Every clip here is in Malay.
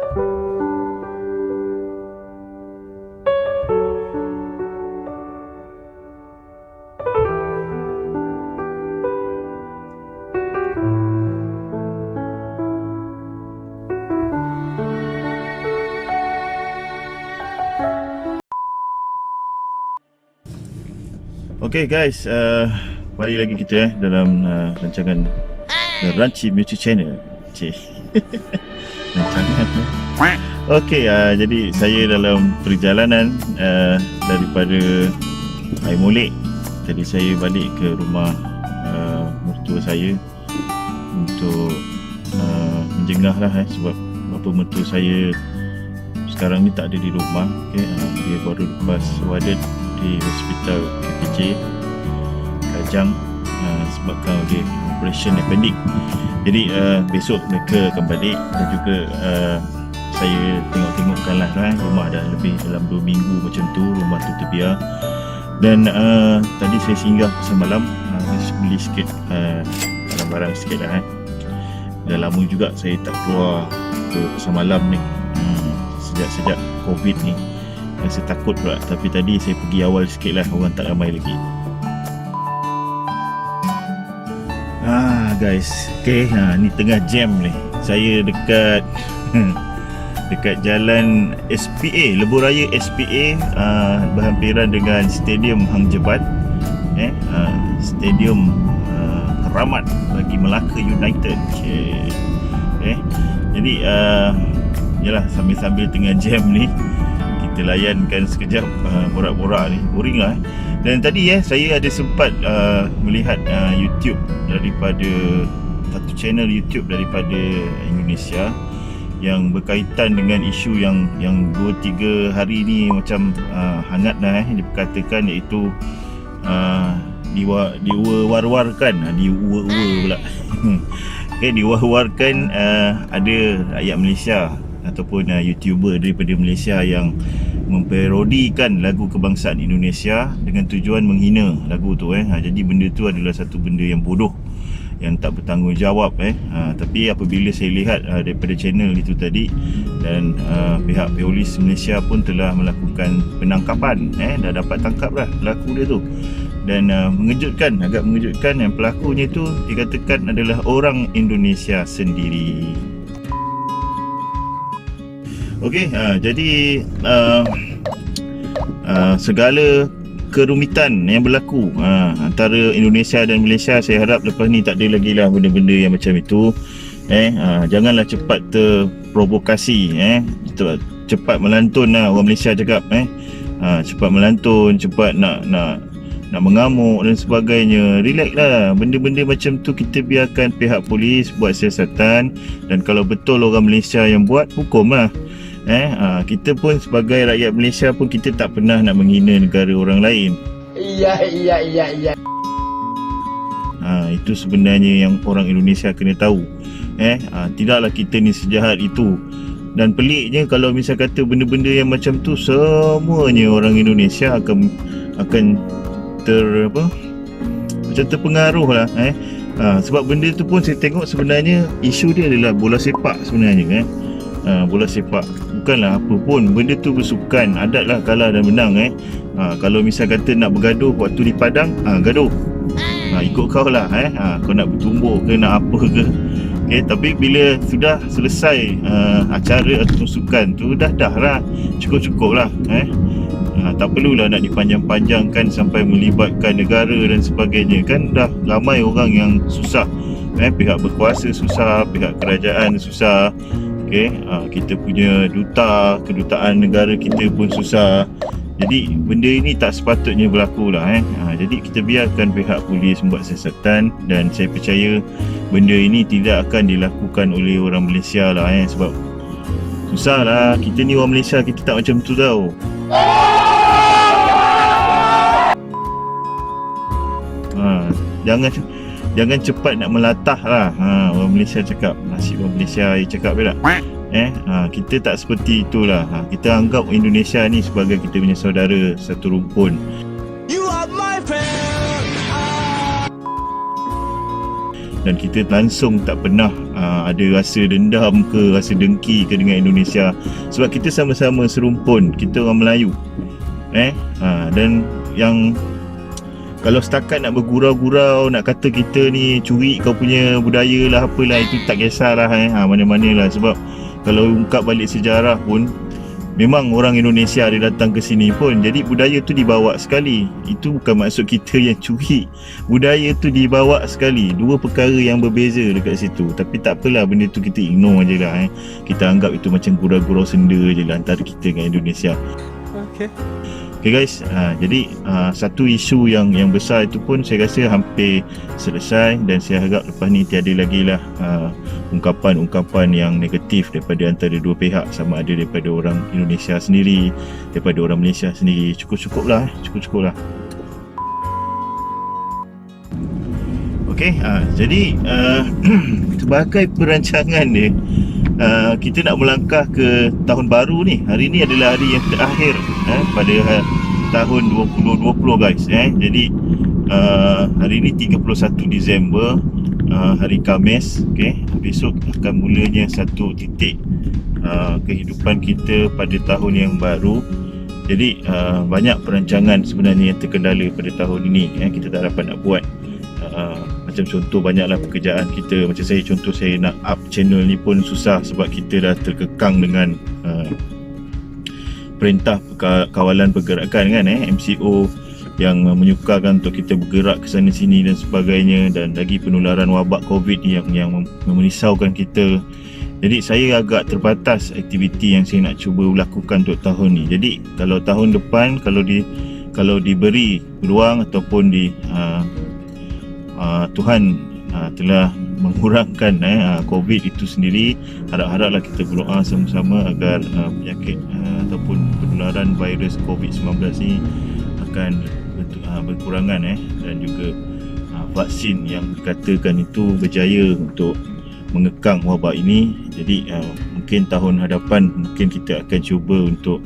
Okay guys, balik lagi kita dalam rancangan The Ranchi Mutual Channel. Rancangan. Okay, jadi saya dalam perjalanan daripada Air Molek. Tadi saya balik ke rumah mertua saya untuk menjengah lah sebab bapa mertua saya sekarang ni tak ada di rumah. Okay, dia baru lepas wadet di hospital KPJ Kajang sebabkan oleh operation appendix. Jadi besok mereka akan balik dan juga saya tengok-tengokkan lah rumah dah lebih dalam 2 minggu macam tu, rumah tu terbiar. Dan tadi saya singgah pasal malam, saya beli sikit barang-barang sikit lah. Dah lama juga saya tak keluar ke pasal malam ni, sejak COVID ni. Saya takut pula, tapi tadi saya pergi awal sikit lah, orang tak ramai lagi. Guys, okay, ni tengah jam ni. Saya dekat dekat jalan SPA, Lebuh Raya SPA, berhampiran dengan Stadium Hang Jebat, Stadium Keramat bagi Melaka United. Jadi yalah, sambil-sambil tengah jam ni kita layankan sekejap borak-borak ni, boring lah. Dan tadi saya ada sempat melihat YouTube daripada satu channel YouTube daripada Indonesia yang berkaitan dengan isu yang 2-3 hari ni macam hangat dah diperkatakan, iaitu diwar-warkan pula. Okay, diwar-warkan ada rakyat Malaysia ataupun YouTuber daripada Malaysia yang memparodikan lagu kebangsaan Indonesia dengan tujuan menghina lagu tu. Jadi benda tu adalah satu benda yang bodoh, yang tak bertanggungjawab. Tapi apabila saya lihat daripada channel itu tadi, dan pihak polis Malaysia pun telah melakukan penangkapan, dah dapat tangkap dah pelaku dia tu. Dan agak mengejutkan yang pelakunya tu dikatakan adalah orang Indonesia sendiri. Okey, jadi segala kerumitan yang berlaku antara Indonesia dan Malaysia, saya harap lepas ni tak ada lagi lah benda-benda yang macam itu. Janganlah cepat terprovokasi, cepat melantun lah orang Malaysia cakap, cepat melantun, cepat nak mengamuk dan sebagainya. Relax lah, benda-benda macam tu kita biarkan pihak polis buat siasatan, dan kalau betul orang Malaysia yang buat, hukum lah. Kita pun sebagai rakyat Malaysia pun kita tak pernah nak menghina negara orang lain. Iya. Itu sebenarnya yang orang Indonesia kena tahu. Tidaklah kita ni sejahat itu. Dan peliknya kalau misal kata benda-benda yang macam tu semuanya orang Indonesia akan macam terpengaruh lah. Sebab benda tu pun saya tengok sebenarnya isu dia adalah bola sepak sebenarnya. Bola sepak bukanlah apa pun, benda tu bersukan, adatlah kalah dan menang. Kalau misal kata nak bergaduh waktu di padang, gaduh, ikut kau lah. Kau nak bertumbuk ke nak apa ke. Okay, tapi bila sudah selesai acara atau sukan tu, dah lah, cukup lah. Tak perlulah nak dipanjang-panjangkan sampai melibatkan negara dan sebagainya. Kan dah ramai orang yang susah, pihak berkuasa susah, pihak kerajaan susah. Okay, kita punya kedutaan negara kita pun susah. Jadi benda ini tak sepatutnya berlaku lah. Jadi kita biarkan pihak polis membuat siasatan, dan saya percaya benda ini tidak akan dilakukan oleh orang Malaysia lah. Sebab susah lah, kita ni orang Malaysia, kita tak macam tu tau. Jangan cepat nak melatah lah. Orang Malaysia cakap, nasib orang Malaysia cakap je lah. Kita tak seperti itulah. Kita anggap Indonesia ni sebagai kita punya saudara satu rumpun. You are my friend. Dan kita langsung tak pernah ada rasa dendam ke, rasa dengki ke dengan Indonesia, sebab kita sama-sama serumpun, kita orang Melayu. Dan yang kalau setakat nak bergurau-gurau, nak kata kita ni curi kau punya budaya lah, apalah, itu tak kisahlah mana-mana lah. Sebab kalau ungkap balik sejarah pun, memang orang Indonesia ada datang ke sini pun, jadi budaya tu dibawa sekali. Itu bukan maksud kita yang curi, budaya tu dibawa sekali. Dua perkara yang berbeza dekat situ. Tapi tak apalah, benda tu kita ignore je lah. Kita anggap itu macam gurau-gurau senda je lah antara kita dengan Indonesia. Okay guys, jadi satu isu yang besar itu pun saya rasa hampir selesai, dan saya harap lepas ni tiada lagi lah ungkapan-ungkapan yang negatif daripada antara dua pihak, sama ada daripada orang Indonesia sendiri, daripada orang Malaysia sendiri. Cukup-cukup lah. Okay, jadi sebagai perancangan dia, kita nak melangkah ke tahun baru ni. Hari ni adalah hari yang terakhir pada tahun 2020 guys. Jadi hari ni 31 Disember, hari Khamis. Okay, besok akan mulanya satu titik kehidupan kita pada tahun yang baru. Jadi banyak perancangan sebenarnya yang terkendala pada tahun ini. Kita tak dapat nak buat. Macam contoh, banyaklah pekerjaan kita. Macam saya nak up channel ni pun susah sebab kita dah terkekang dengan perintah kawalan pergerakan kan, MCO yang menyukarkan untuk kita bergerak ke sana sini dan sebagainya, dan lagi penularan wabak COVID yang merisaukan kita. Jadi saya agak terbatas aktiviti yang saya nak cuba lakukan untuk tahun ni. Jadi kalau tahun depan, kalau diberi peluang ataupun Tuhan telah mengurangkan COVID itu sendiri, harap-haraplah kita berdoa sama-sama agar penyakit ataupun penularan virus COVID-19 ni akan berkurangan, dan juga vaksin yang dikatakan itu berjaya untuk mengekang wabak ini. Jadi mungkin tahun hadapan mungkin kita akan cuba untuk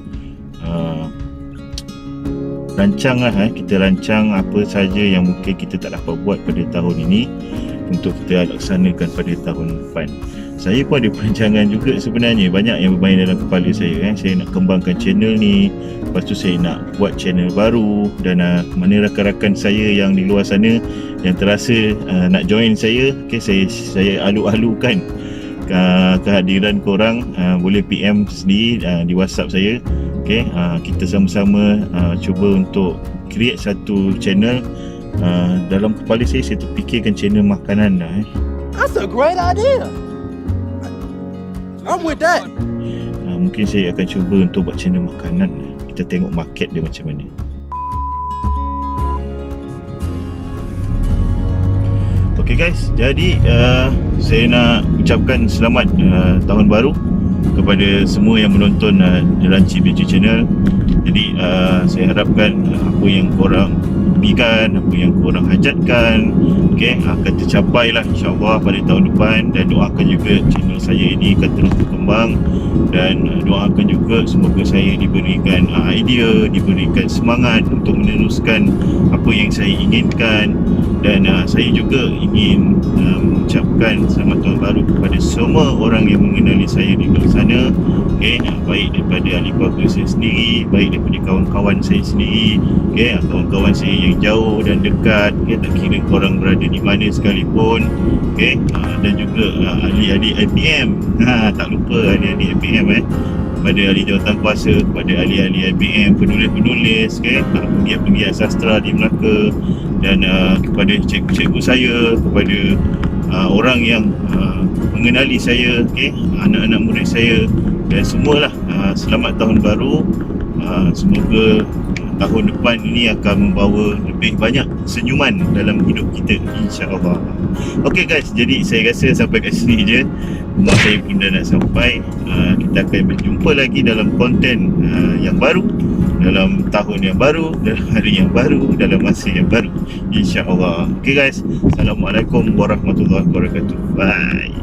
kita rancang apa saja yang mungkin kita tak dapat buat pada tahun ini untuk kita laksanakan pada tahun depan. Saya pun ada perancangan juga sebenarnya, banyak yang bermain dalam kepala saya. Saya nak kembangkan channel ni, lepas tu saya nak buat channel baru, dan mana rakan-rakan saya yang di luar sana yang terasa nak join saya, saya alu-alukan kehadiran korang, boleh PM sendiri di WhatsApp saya. Kita sama-sama cuba untuk create satu channel. Dalam kepala saya terfikirkan channel makanan dah. That's a great idea. I'm with that. Mungkin saya akan cuba untuk buat channel makanan. Kita tengok market dia macam mana. Okay guys, jadi saya nak ucapkan selamat tahun baru kepada semua yang menonton Ranci BG Channel. Jadi saya harapkan apa yang korang impikan, apa yang korang hajatkan, akan tercapai lah insyaAllah pada tahun depan. Dan doakan juga channel saya ini akan terus berkembang, dan doakan juga semoga saya diberikan idea, diberikan semangat untuk meneruskan apa yang saya inginkan. Dan saya juga ingin mengucapkan selamat tahun baru kepada semua orang yang mengenali saya di luar sana, baik daripada ahli keluarga saya sendiri, baik daripada kawan-kawan saya sendiri, kawan-kawan saya yang jauh dan dekat, tak kira korang berada di mana sekalipun, dan juga ahli-ahli IPM, tak lupa ahli-ahli IPM, kepada ahli jawatankuasa, kepada ahli-ahli IPM, penulis-penulis, penggiat-penggiat sastra di Melaka, dan kepada cikgu-cikgu saya, kepada orang yang mengenali saya, anak-anak murid saya, dan semualah. Selamat tahun baru. Semoga tahun depan ini akan membawa lebih banyak senyuman dalam hidup kita, insya-Allah. Okey guys, jadi saya rasa sampai kat sini je. Rumah saya pun dah nak sampai. Kita akan berjumpa lagi dalam konten yang baru, dalam tahun yang baru, dalam hari yang baru, dalam masa yang baru, insya-Allah. Okey guys, Assalamualaikum warahmatullahi wabarakatuh. Bye.